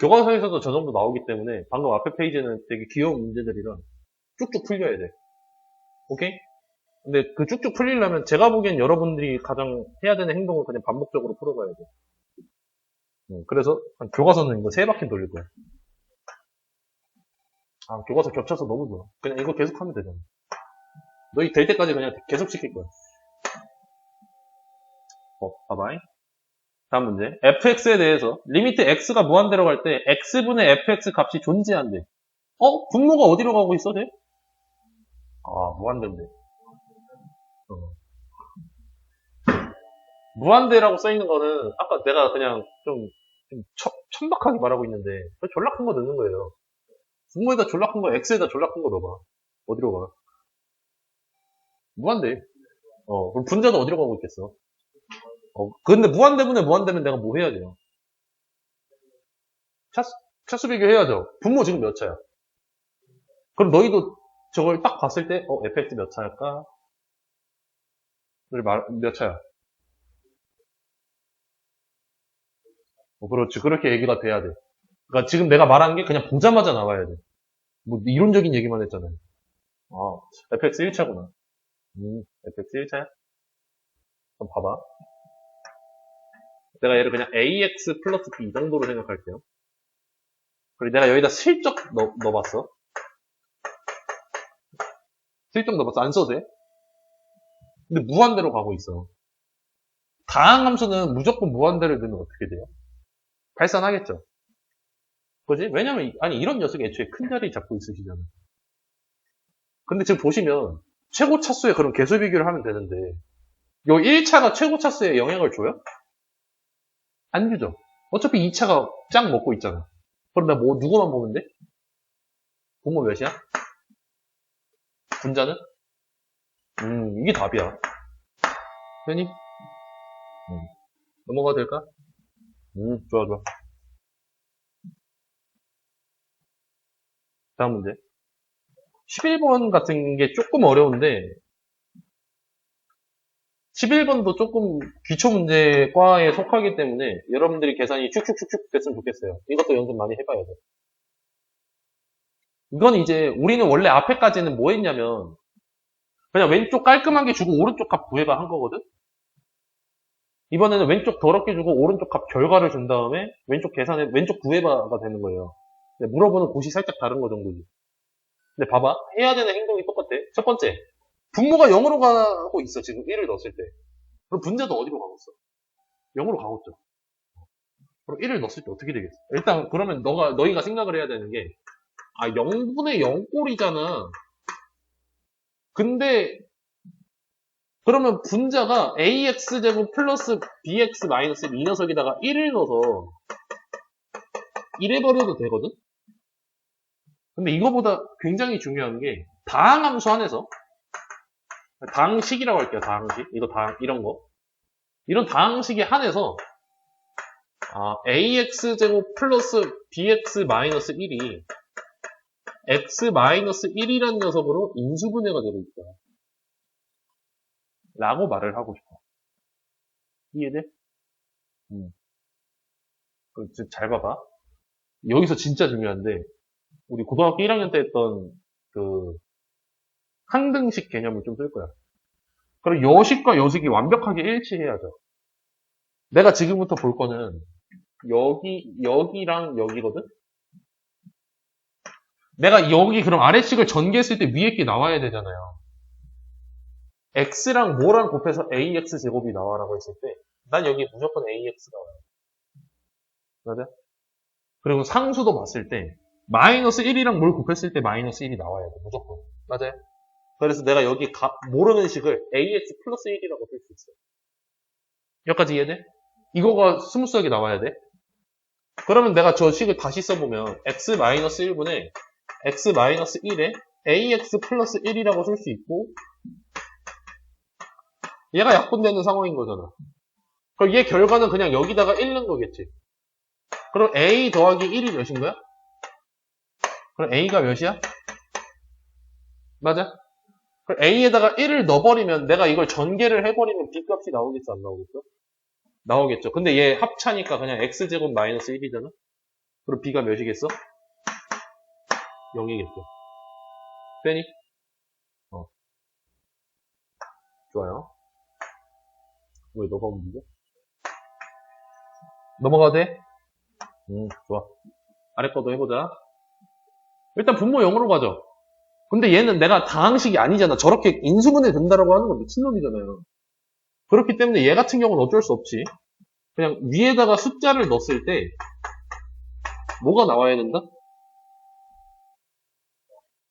교과서에서도 저 정도 나오기 때문에 방금 앞에 페이지는 되게 귀여운 문제들이라 쭉쭉 풀려야 돼. 오케이? 근데 그 쭉쭉 풀리려면 제가 보기엔 여러분들이 가장 해야 되는 행동을 그냥 반복적으로 풀어가야 돼. 그래서 교과서는 이거 3바퀴 돌릴 거야. 교과서 겹쳐서 너무 좋아. 그냥 이거 계속 하면 되잖아. 너희 될 때까지 그냥 계속 시킬 거야. 봐봐잉. 다음 문제. fx에 대해서 리미트 x가 무한대로 갈 때 x분의 fx 값이 존재한대. 분모가 어디로 가고 있어, 쟤? 무한대인데. 무한대라고 써있는 거는 아까 내가 그냥 좀 천박하게 말하고 있는데 졸라 큰 거 넣는 거예요. 분모에다 졸라 큰 거, x에다 졸라 큰 거 넣어봐. 어디로 가? 무한대. 그럼 분자도 어디로 가고 있겠어? 근데 무한대분의 무한대면 내가 뭐 해야 돼요? 차수 비교해야죠. 분모 지금 몇 차야? 그럼 너희도 저걸 딱 봤을 때, fx 몇 차일까? 몇 차야? 그렇지. 그렇게 얘기가 돼야 돼. 그러니까 지금 내가 말한 게 그냥 보자마자 나와야 돼. 뭐 이론적인 얘기만 했잖아요. fx 1차구나. fx 1차야? 그럼 봐봐. 내가 얘를 그냥 ax 플러스 b 이 정도로 생각할게요. 그리고 내가 여기다 슬쩍 넣어봤어. 슬쩍 넣어봤어. 안 써도 돼? 근데 무한대로 가고 있어. 다항함수는 무조건 무한대를 넣으면 어떻게 돼요? 발산하겠죠. 그지? 왜냐면 이런 녀석이 애초에 큰 자리 잡고 있으시잖아. 근데 지금 보시면 최고 차수에 그런 개수 비교를 하면 되는데 요 1차가 최고 차수에 영향을 줘요? 안 주죠. 어차피 2차가 짱 먹고 있잖아. 그럼 나 누구만 보면 돼? 분모 몇이야? 분자는? 이게 답이야. 되니? 넘어가도 될까? 좋아. 다음 문제. 11번 같은 게 조금 어려운데, 11번도 조금 기초 문제과에 속하기 때문에 여러분들이 계산이 축축축축 됐으면 좋겠어요. 이것도 연습 많이 해봐야 돼. 이건 이제 우리는 원래 앞에까지는 뭐 했냐면 그냥 왼쪽 깔끔하게 주고 오른쪽 값 구해봐 한 거거든? 이번에는 왼쪽 더럽게 주고 오른쪽 값 결과를 준 다음에 왼쪽 계산에 왼쪽 구해봐가 되는 거예요. 근데 물어보는 곳이 살짝 다른 거 정도지. 근데 봐봐. 해야 되는 행동이 똑같아. 첫 번째. 분모가 0으로 가고 있어. 지금 1을 넣었을 때. 그럼 분자도 어디로 가고 있어? 0으로 가고 있죠. 그럼 1을 넣었을 때 어떻게 되겠어? 일단 그러면 너희가 생각을 해야 되는 게 0분의 0 꼴이잖아. 근데 그러면 분자가 ax제곱 플러스 bx 마이너스 이 녀석에다가 1을 넣어서 1해버려도 되거든? 근데 이거보다 굉장히 중요한 게 다항함수 안에서 다항식이라고 할게요. 다항식. 이런 거. 이런 다항식에 한해서 ax제곱 플러스 bx 마이너스 1이 x 마이너스 1이라는 녀석으로 인수분해가 되고 있다. 라고 말을 하고 싶어. 이해돼? 잘 봐봐. 여기서 진짜 중요한데 우리 고등학교 1학년 때 했던 그 항등식 개념을 좀 쓸 거야. 그럼 여식과 여식이 완벽하게 일치해야죠. 내가 지금부터 볼 거는 여기랑 여기거든? 내가 여기 그럼 아래식을 전개했을 때 위에 게 나와야 되잖아요. x랑 뭐랑 곱해서 ax 제곱이 나와라고 했을 때 난 여기 무조건 ax 나와요. 맞아? 그리고 상수도 봤을 때 마이너스 1이랑 뭘 곱했을 때 마이너스 1이 나와야 돼. 무조건. 맞아요? 그래서 내가 여기 모르는 식을 ax 플러스 1이라고 쓸 수 있어. 여기까지 이해돼? 이거가 스무스하게 나와야 돼. 그러면 내가 저 식을 다시 써보면 x 마이너스 1분의 x 마이너스 1에 ax 플러스 1이라고 쓸 수 있고 얘가 약분되는 상황인 거잖아. 그럼 얘 결과는 그냥 여기다가 1 넣은 거겠지. 그럼 a 더하기 1이 몇인 거야? 그럼 a가 몇이야? 맞아? 그럼 a에다가 1을 넣어버리면 내가 이걸 전개를 해버리면 b 값이 나오겠어 안 나오겠어? 나오겠죠. 근데 얘 합차니까 그냥 x제곱 마이너스 1이잖아? 그럼 b가 몇이겠어? 0이겠죠. 되니? 좋아요. 왜 너가 문제? 넘어가도 돼? 좋아. 아래 거도 해보자. 일단 분모 0으로 가죠. 근데 얘는 내가 다항식이 아니잖아. 저렇게 인수분해 된다라고 하는 건 미친놈이잖아요. 그렇기 때문에 얘 같은 경우는 어쩔 수 없지. 그냥 위에다가 숫자를 넣었을 때 뭐가 나와야 된다?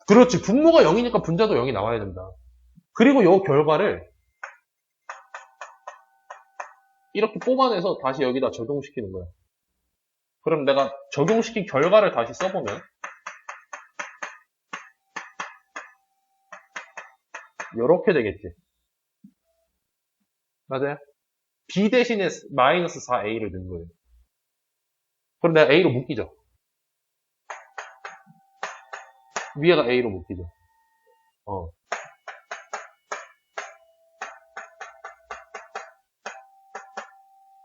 그렇지. 분모가 0이니까 분자도 0이 나와야 된다. 그리고 이 결과를 이렇게 뽑아내서 다시 여기다 적용시키는 거야. 그럼 내가 적용시킨 결과를 다시 써보면 이렇게 되겠지. 맞아요? b 대신에 마이너스 4a를 넣은 거예요. 그럼 내가 a로 묶이죠. 위에가 a로 묶이죠.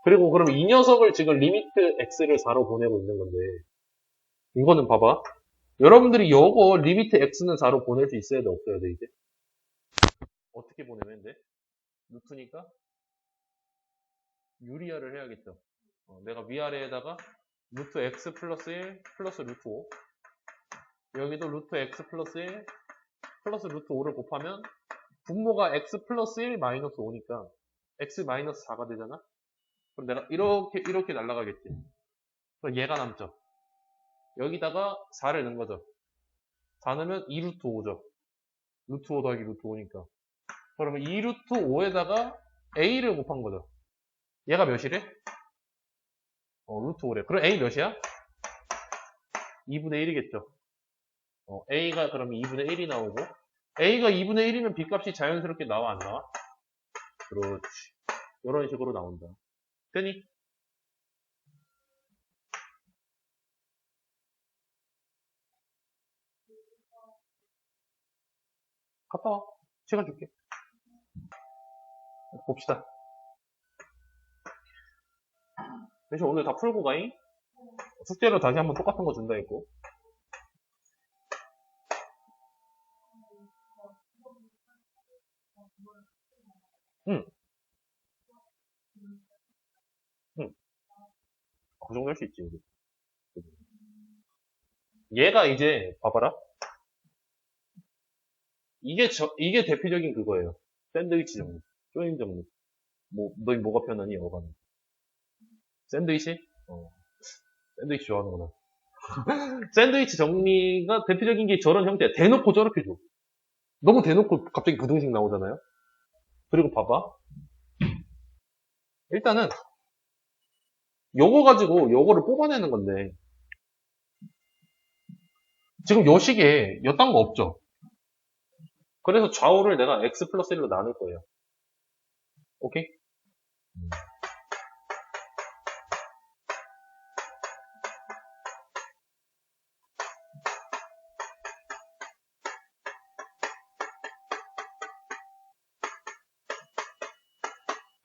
그리고 그럼 이 녀석을 지금 리미트 x를 4로 보내고 있는 건데 이거는 봐봐. 여러분들이 이거 리미트 x는 4로 보낼 수 있어야 돼 없어야 돼 이제? 어떻게 보내면 돼? 루트니까 유리화를 해야겠죠. 내가 위아래에다가 루트 x 플러스 1 플러스 루트 5 여기도 루트 x 플러스 1 플러스 루트 5를 곱하면 분모가 x 플러스 1 마이너스 5니까 x 마이너스 4가 되잖아? 그럼 내가 이렇게 날아가겠지. 그럼 얘가 남죠. 여기다가 4를 넣은 거죠. 4 넣으면 2루트 5죠. 루트 5 더하기 루트 5니까. 그러면 2루트 5에다가 a를 곱한 거죠. 얘가 몇이래? 루트 5래. 그럼 a 몇이야? 2분의 1이겠죠. a가 그러면 2분의 1이 나오고 a가 2분의 1이면 b 값이 자연스럽게 나와 안 나와? 그렇지. 이런 식으로 나온다. 되니? 갔다 와. 시간 줄게. 봅시다. 대신 오늘 다 풀고 가잉? 숙제로 다시 한번 똑같은 거 준다 했고. 응. 응. 그 정도 할 수 있지. 얘가 이제, 봐봐라. 이게 대표적인 그거예요. 샌드위치 정리. 쪼임 정리. 너희 뭐가 편하니, 어가는. 샌드위치? 샌드위치 좋아하는구나. 샌드위치 정리가 대표적인 게 저런 형태야. 대놓고 저렇게 줘. 너무 대놓고 갑자기 부등식 나오잖아요. 그리고 봐봐. 일단은 요거 가지고 요거를 뽑아내는 건데 지금 요 식에 요딴 거 없죠. 그래서 좌우를 내가 x 플러스 1로 나눌 거예요. 오케이?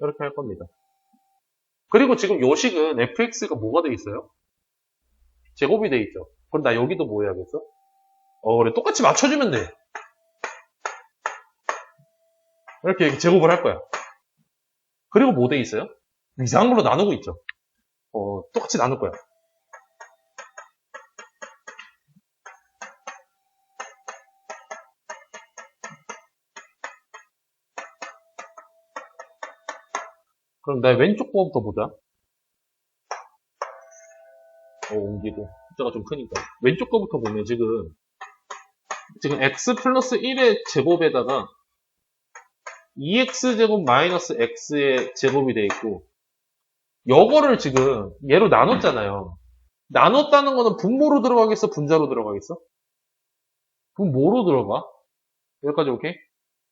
이렇게 할 겁니다. 그리고 지금 요 식은 fx가 뭐가 돼 있어요? 제곱이 돼 있죠. 그럼 나 여기도 뭐 해야겠어? 그래. 똑같이 맞춰주면 돼. 이렇게 제곱을 할 거야. 그리고 뭐 돼 있어요? 이상한 걸로 나누고 있죠. 똑같이 나눌 거야. 그럼 나 왼쪽 거부터 보자. 옮기고. 숫자가 좀 크니까. 왼쪽 거부터 보면 지금 x 플러스 1의 제곱에다가 2x제곱 마이너스 x의 제곱이 돼 있고 요거를 지금 얘로 나눴잖아요. 나눴다는 거는 분모로 들어가겠어? 분자로 들어가겠어? 분모로 들어가. 여기까지 오케이?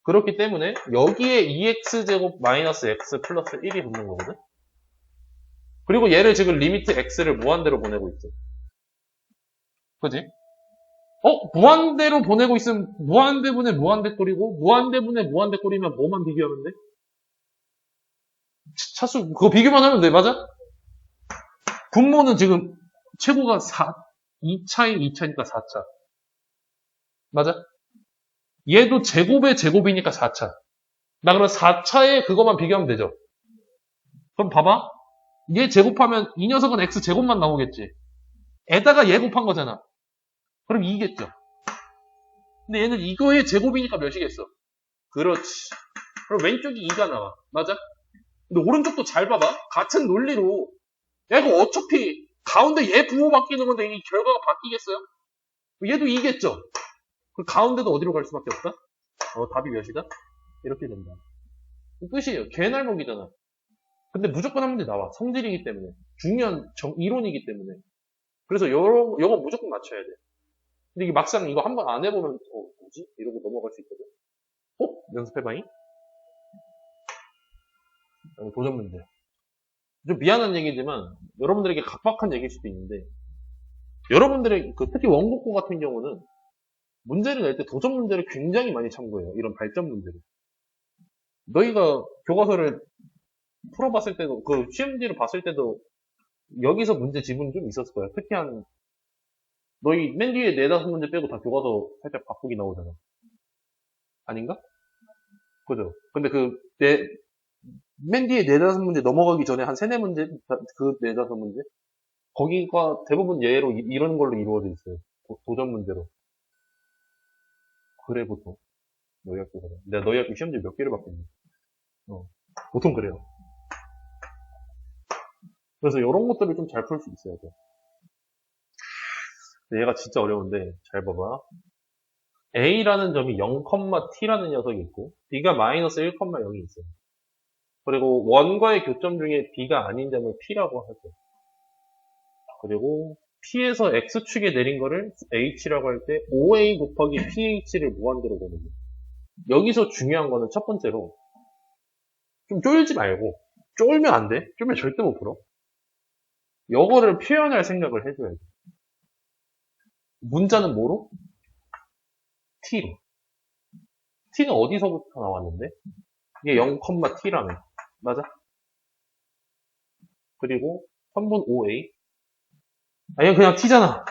그렇기 때문에 여기에 2x제곱 마이너스 x 플러스 1이 붙는 거거든? 그리고 얘를 지금 리미트 x를 무한대로 보내고 있어. 그지? 무한대로 보내고 있으면 무한대분의 무한대꼴이고 무한대분의 무한대꼴이면 뭐만 비교하면 돼? 차수 그거 비교만 하면 돼. 맞아? 분모는 지금 최고가 4, 2차에 2차니까 4차. 맞아? 얘도 제곱의 제곱이니까 4차. 나 그럼 4차에 그거만 비교하면 되죠. 그럼 봐봐. 얘 제곱하면 이 녀석은 x 제곱만 나오겠지. 에다가 얘 곱한 거잖아. 그럼 2겠죠. 근데 얘는 이거의 제곱이니까 몇이겠어? 그렇지. 그럼 왼쪽이 2가 나와. 맞아? 근데 오른쪽도 잘 봐봐. 같은 논리로 얘가 어차피 가운데 얘 부호 바뀌는 건데 이 결과가 바뀌겠어요? 얘도 2겠죠? 그 가운데도 어디로 갈 수밖에 없다? 답이 몇이다? 이렇게 된다. 끝이에요. 개날목이잖아. 근데 무조건 한 문제 나와. 성질이기 때문에. 중요한 이론이기 때문에. 그래서 요거 무조건 맞춰야 돼. 근데 이게 막상 이거 한번 안 해보면 뭐지? 이러고 넘어갈 수 있거든. 연습해봐잉. 도전 문제. 좀 미안한 얘기지만 여러분들에게 각박한 얘기일 수도 있는데 여러분들의 특히 원곡고 같은 경우는 문제를 낼 때 도전 문제를 굉장히 많이 참고해요. 이런 발전 문제를. 너희가 교과서를 풀어봤을 때도 그 시험지를 봤을 때도 여기서 문제 지분이 좀 있었을 거야. 특히 너희 맨 뒤에 4-5문제 빼고 다 교과서 살짝 바꾸기 나오잖아. 아닌가? 그죠? 근데 맨 뒤에 4-5문제 넘어가기 전에 한 3-4문제? 그 4-5문제? 거기가 대부분 예로 이런 걸로 이루어져 있어요. 도전 문제로. 그래, 보통. 너희 학교가. 내가 너희 학교 시험지 몇 개를 봤겠니? 보통 그래요. 그래서 이런 것들을 좀 잘 풀 수 있어야 돼. 얘가 진짜 어려운데, 잘 봐봐. A라는 점이 0,T라는 녀석이 있고, B가 마이너스 1,0이 있어요. 그리고 원과의 교점 중에 B가 아닌 점을 P라고 하죠. 그리고 P에서 X축에 내린 거를 H라고 할 때 5A 곱하기 PH를 무한대로 보는 거예요. 여기서 중요한 거는 첫 번째로 좀 쫄지 말고 쫄면 안 돼. 쫄면 절대 못 풀어. 요거를 표현할 생각을 해줘야 돼. 문자는 뭐로? T로. T는 어디서부터 나왔는데? 이게 0,t라며. 맞아? 그리고 3분 5a. 아니, 그냥 t잖아.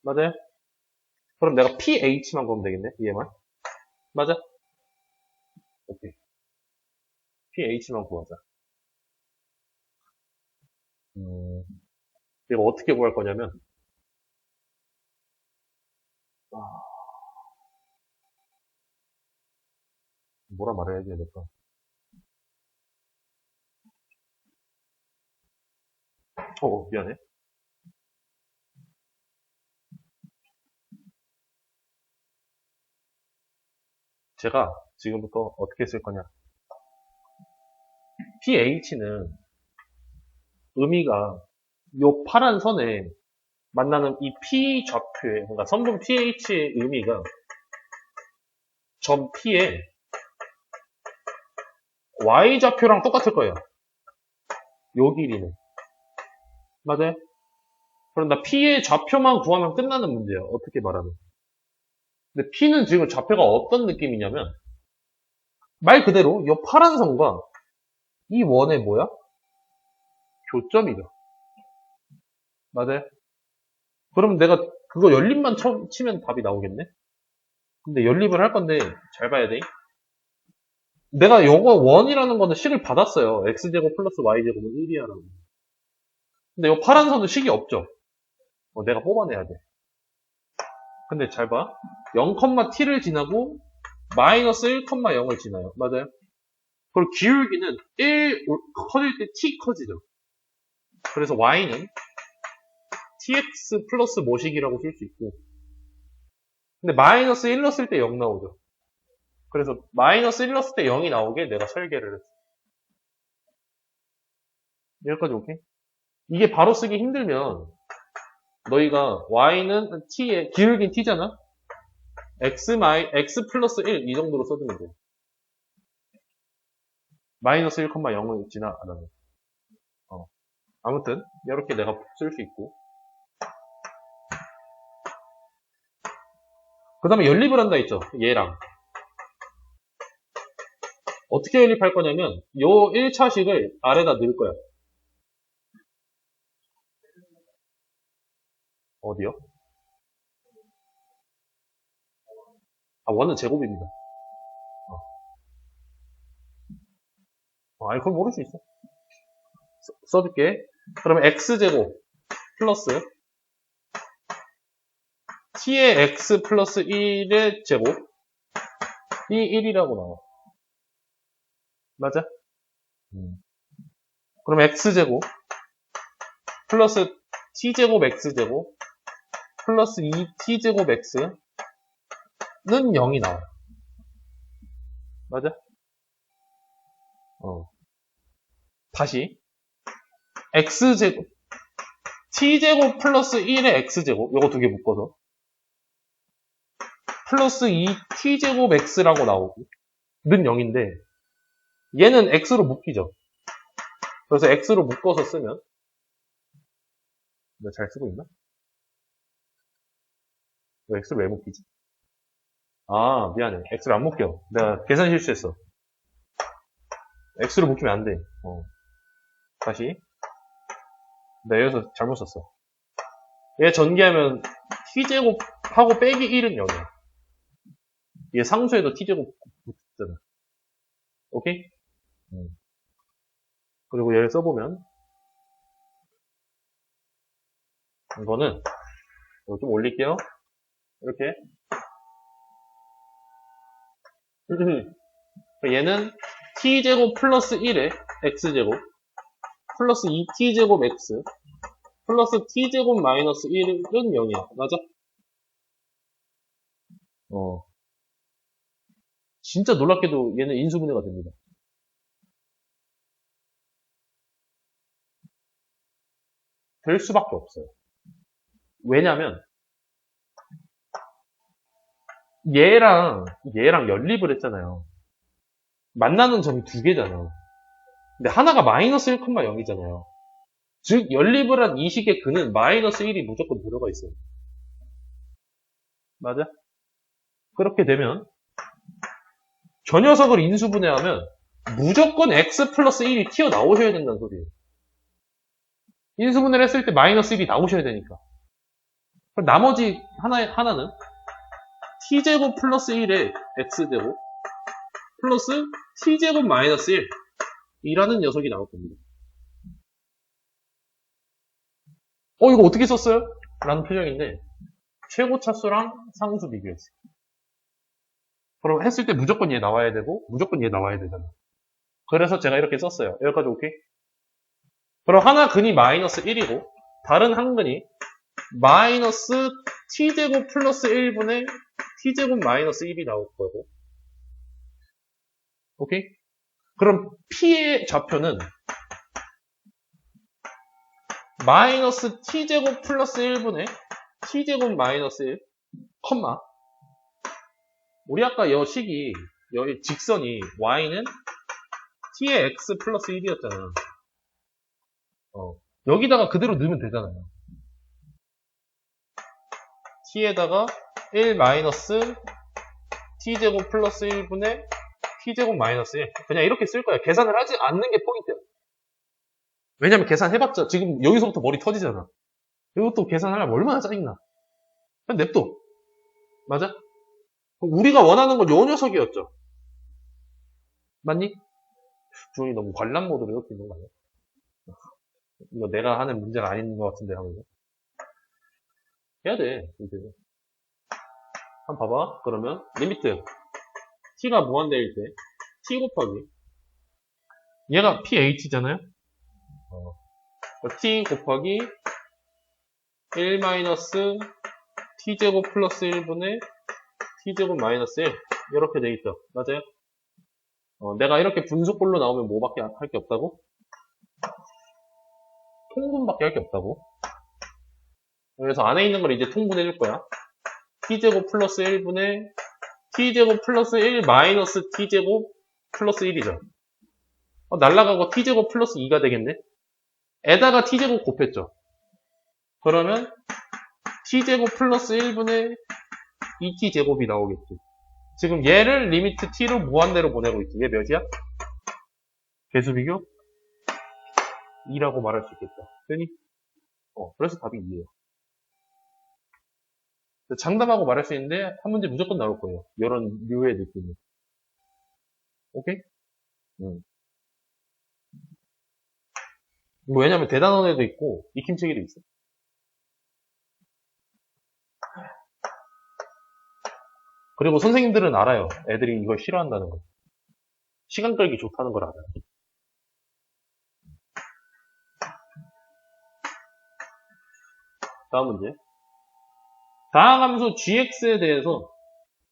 맞아요? 그럼 내가 ph만 구하면 되겠네, 얘만. 맞아? 오케이. ph만 구하자. 이거 어떻게 구할 거냐면, 뭐라 말해야 되겠다. 미안해. 제가 지금부터 어떻게 쓸 거냐. pH는 의미가 요 파란 선에 만나는 이 P 좌표에, 그러니까 선분 pH의 의미가 점 P에 Y 좌표랑 똑같을 거예요. 요 길이는. 맞아요? 그럼 나 P의 좌표만 구하면 끝나는 문제예요. 어떻게 말하면. 근데 P는 지금 좌표가 어떤 느낌이냐면, 말 그대로 요 파란 선과 이 원의 뭐야? 교점이죠. 맞아요? 그럼 내가 그거 연립만 치면 답이 나오겠네? 근데 연립을 할 건데, 잘 봐야 돼. 내가 요거 원이라는 거는 식을 받았어요. x제곱 플러스 y제곱은 1이야라고. 근데 요 파란 선은 식이 없죠. 내가 뽑아내야 돼. 근데 잘 봐. 0,t를 지나고 마이너스 1,0을 지나요. 맞아요? 그리고 기울기는 1 커질 때 t 커지죠. 그래서 y는 tx 플러스 모식이라고 쓸 수 있고, 근데 마이너스 1 넣었을 때 0 나오죠. 그래서 마이너스 1 넣었을 때 0이 나오게 내가 설계를 했어. 여기까지 오케이? 이게 바로 쓰기 힘들면 너희가 y는 t에 기울긴 t잖아? x 플러스 1 이 정도로 써주면 돼. 마이너스 1,0을 지나 안 하면. 아무튼 이렇게 내가 쓸 수 있고, 그 다음에 연립을 한다 했죠. 얘랑 어떻게 연립할 거냐면 요 1차식을 아래다 넣을 거야. 어디요? 원은 제곱입니다. 아니 그걸 모를 수 있어. 써줄게. 그러면 x제곱 플러스 t의 x 플러스 1의 제곱 이 1이라고 나와. 맞아? 그럼 x제곱 플러스 t제곱 x제곱 플러스 2t제곱 x는 0이 나와. 맞아? 다시 x제곱 t제곱 플러스 1의 x제곱 요거 두 개 묶어서 플러스 2t제곱 x라고 나오고 는 0인데 얘는 x로 묶이죠. 그래서 x로 묶어서 쓰면 내가 잘 쓰고 있나? 왜 x를 왜 묶이지? 미안해. x를 안 묶여. 내가 계산 실수했어. x로 묶이면 안 돼. 다시. 내가 여기서 잘못 썼어. 얘 전개하면 t제곱하고 빼기 1은 0이야. 얘 상수에도 t제곱 붙잖아. 오케이? 그리고 얘를 써보면 이거는 이거 좀 올릴게요. 이렇게 얘는 t제곱 플러스 1에 x제곱 플러스 2t제곱 x 플러스 t제곱 마이너스 1은 0이야. 맞아? 진짜 놀랍게도 얘는 인수분해가 됩니다. 될 수밖에 없어요. 왜냐면 얘랑 연립을 했잖아요. 만나는 점이 두 개잖아. 근데 하나가 마이너스 1,0이잖아요. 즉 연립을 한 이 식의 근은 마이너스 1이 무조건 들어가 있어요. 맞아? 그렇게 되면 저 녀석을 인수분해하면 무조건 x 플러스 1이 튀어나오셔야 된다는 소리예요. 인수분해를 했을 때 마이너스 1이 나오셔야 되니까. 그럼 나머지 하나는 t제곱 플러스 1의 x제곱 플러스 t제곱 마이너스 1 이라는 녀석이 나올 겁니다. 이거 어떻게 썼어요? 라는 표정인데 최고차수랑 상수 비교했어요. 그럼 했을 때 무조건 얘 나와야 되고 무조건 얘 나와야 되잖아. 그래서 제가 이렇게 썼어요. 여기까지 오케이? 그럼 하나 근이 마이너스 1이고 다른 한 근이 마이너스 t제곱 플러스 1분의 t제곱 마이너스 1이 나올 거고. 오케이? 그럼 p의 좌표는 마이너스 t제곱 플러스 1분의 t제곱 마이너스 1, 컴마. 우리 아까 여 식이, 여기 직선이 y는 t의 x 플러스 1이었잖아. 여기다가 그대로 넣으면 되잖아요. t에다가 1 마이너스 t제곱 플러스 1분의 t제곱 마이너스 1. 그냥 이렇게 쓸 거야. 계산을 하지 않는 게 포인트야. 왜냐면 계산해봤자 지금 여기서부터 머리 터지잖아. 이것도 계산하려면 얼마나 짜증나. 그냥 냅둬. 맞아? 우리가 원하는 건 요 녀석이었죠. 맞니? 주원이 너무 관람 모드로 이렇게 있는 거 아니야? 이거 내가 하는 문제가 아닌 것 같은데 하면서. 해야 돼. 이제. 한번 봐봐. 그러면 리미트 t가 무한대일 때 t 곱하기 얘가 ph잖아요. t 곱하기 1 마이너스 t제곱 플러스 1분의 t제곱 마이너스 1 이렇게 돼 있죠. 맞아요? 내가 이렇게 분수꼴로 나오면 뭐밖에 할 게 없다고? 통분밖에 할 게 없다고. 그래서 안에 있는 걸 이제 통분해 줄 거야. t제곱 플러스 1분의 t제곱 플러스 1 마이너스 t제곱 플러스 1이죠. 날라가고 t제곱 플러스 2가 되겠네. 에다가 t제곱 곱했죠. 그러면 t제곱 플러스 1분의 2t제곱이 나오겠지. 지금 얘를 리미트 t로 무한대로 보내고 있지. 얘 몇이야? 개수비교? 2라고 말할 수 있겠다. 되니? 그래서 답이 2예요. 장담하고 말할 수 있는데 한 문제 무조건 나올 거예요. 이런 류의 느낌이. 오케이? 왜냐면 대단원에도 있고 익힘책에도 있어. 그리고 선생님들은 알아요. 애들이 이걸 싫어한다는 거. 시간 끌기 좋다는 걸 알아요. 다음 문제. 다항함수 gx에 대해서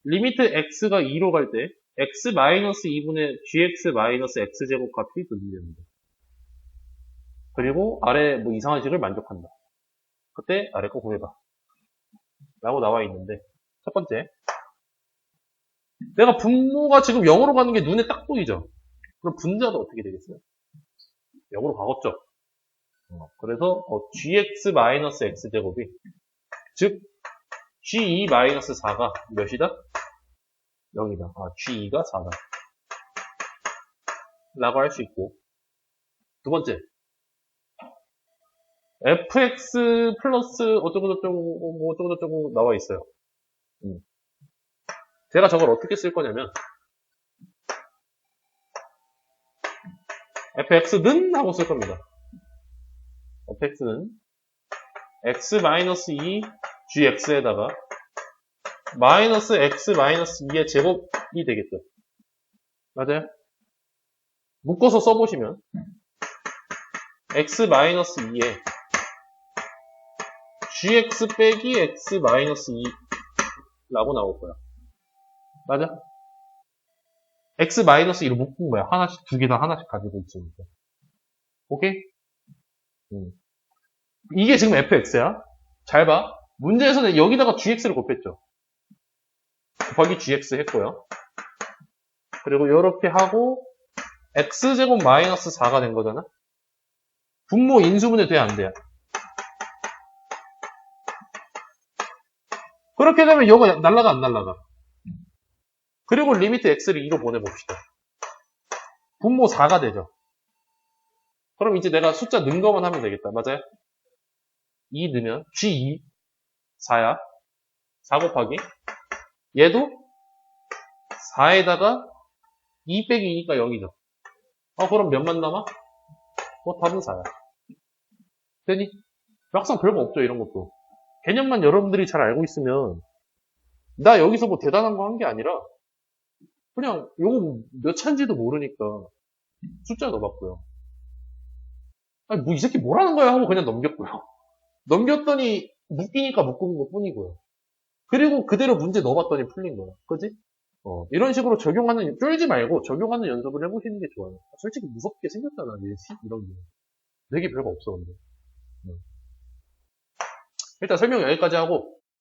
리미트 x가 2로 갈 때 x-2분의 gx-x제곱 값이 존재됩니다. 그리고 아래 뭐 이상한 식을 만족한다. 그때 아래 거 구해봐. 라고 나와 있는데 첫 번째, 내가 분모가 지금 0으로 가는 게 눈에 딱 보이죠? 그럼 분자도 어떻게 되겠어요? 0으로 가겠죠? 그래서 gx-x제곱이 즉 g2-4가 몇이다? 0이다. g2가 4다. 라고 할 수 있고, 두 번째, fx 플러스 어쩌고저쩌고 뭐 어쩌고저쩌고 나와 있어요. 제가 저걸 어떻게 쓸 거냐면 fx는 하고 쓸 겁니다. fx는 x-2 gx에다가 마이너스 x-2의 제곱이 되겠죠. 맞아요? 묶어서 써보시면 x-2에 gx 빼기 x-2라고 나올 거야. 맞아? x-2로 묶은 거야. 하나씩, 두 개 다 하나씩 가지고 있으니까. 오케이? 이게 지금 fx야. 잘 봐. 문제에서는 여기다가 gx를 곱했죠. 곱하기 gx 했고요. 그리고 이렇게 하고 x제곱 마이너스 4가 된 거잖아. 분모 인수분해 돼, 안 돼? 그렇게 되면 이거 날라가, 안 날라가? 그리고 리미트 x를 2로 보내봅시다. 분모 4가 되죠. 그럼 이제 내가 숫자 넣은 것만 하면 되겠다. 맞아요? 2 넣으면 G2 4야. 4 곱하기 얘도 4에다가 2 빼기 2니까 0이죠. 그럼 몇만 남아? 답은 4야. 되니? 막상 별거 없죠, 이런 것도. 개념만 여러분들이 잘 알고 있으면 나 여기서 뭐 대단한 거 한 게 아니라 그냥 요거 몇 차인지도 모르니까 숫자 넣어봤고요. 아니 뭐 이 새끼 뭐라는 거야 하고 그냥 넘겼고요. 넘겼더니 묶이니까 묶은 것 뿐이고요. 그리고 그대로 문제 넣어봤더니 풀린 거야. 그지? 이런 식으로 적용하는, 쫄지 말고 적용하는 연습을 해보시는 게 좋아요. 솔직히 무섭게 생겼잖아, 이런 게. 되게 별거 없어, 근데. 일단 설명 여기까지 하고,